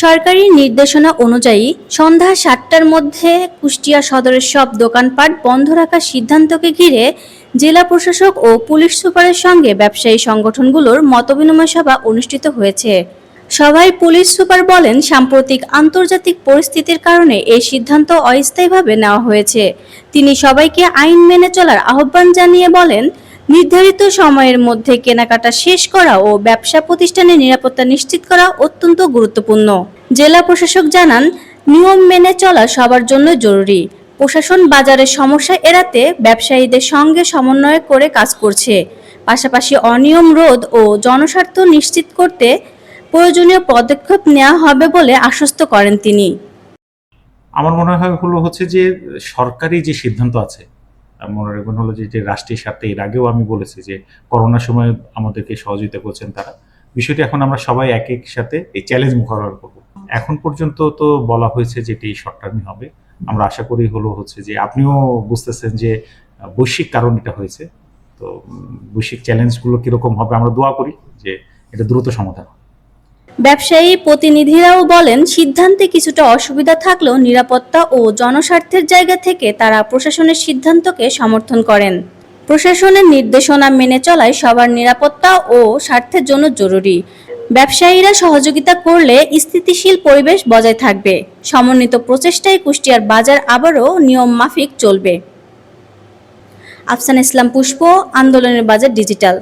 সরকারি নির্দেশনা অনুযায়ী সন্ধ্যা ৭টার মধ্যে কুষ্টিয়া সদরের সব দোকানপাট বন্ধ রাখার সিদ্ধান্তকে ঘিরে জেলা প্রশাসক ও পুলিশ সুপারের সঙ্গে ব্যবসায়ী সংগঠনগুলোর মতবিনিময় সভা অনুষ্ঠিত হয়েছে। সভায় পুলিশ সুপার বলেন, সাম্প্রতিক আন্তর্জাতিক পরিস্থিতির কারণে এই সিদ্ধান্ত অস্থায়ীভাবে নেওয়া হয়েছে। তিনি সবাইকে আইন মেনে চলার আহ্বান জানিয়ে বলেন, নির্ধারিত সময়ের মধ্যে কেনাকাটা শেষ করা ও ব্যবসা প্রতিষ্ঠানের নিরাপত্তা নিশ্চিত করা অত্যন্ত গুরুত্বপূর্ণ। জেলা প্রশাসক জানান, নিয়ম মেনে চলা সবার জন্য জরুরি। প্রশাসন বাজারের সমস্যা এড়াতে ব্যবসায়ীদের সঙ্গে সমন্বয় করে কাজ করছে। পাশাপাশি অনিয়ম রোধ ও জনস্বার্থ নিশ্চিত করতে প্রয়োজনীয় পদক্ষেপ নেওয়া হবে বলে আশ্বস্ত করেন তিনি। আমার মনে হয় হচ্ছে যে সরকারি যে সিদ্ধান্ত আছে, মনে রাখবেন যে রাষ্ট্রীয় স্বার্থে, এর আগেও আমি বলেছি যে করোনার সময় আমাদেরকে সহযোগিতা করছেন তারা। বিষয়টি এখন আমরা সবাই এক সাথে এই চ্যালেঞ্জ মোকাবেলা করব। এখন পর্যন্ত তো বলা হয়েছে যে এটি শর্ট টার্মই হবে। আমরা আশা করি হচ্ছে যে আপনিও বুঝতেছেন যে বৈশ্বিক কারণ এটা হয়েছে। তো বৈশ্বিক চ্যালেঞ্জগুলো কিরকম হবে আমরা দোয়া করি যে এটা দ্রুত সমাধান। ব্যবসায়ী প্রতিনিধিরাও বলেন, সিদ্ধান্তে কিছুটা অসুবিধা থাকলেও নিরাপত্তা ও জনস্বার্থের জায়গা থেকে তারা প্রশাসনের সিদ্ধান্তকে সমর্থন করেন। প্রশাসনের নির্দেশনা মেনে চলাই সবার নিরাপত্তা ও স্বার্থের জন্য জরুরি। ব্যবসায়ীরা সহযোগিতা করলে স্থিতিশীল পরিবেশ বজায় থাকবে। সমন্বিত প্রচেষ্টায় কুষ্টিয়ার বাজার আবারও নিয়ম মাফিক চলবে। আফসানা ইসলাম পুষ্প, আন্দোলনের বাজার ডিজিটাল।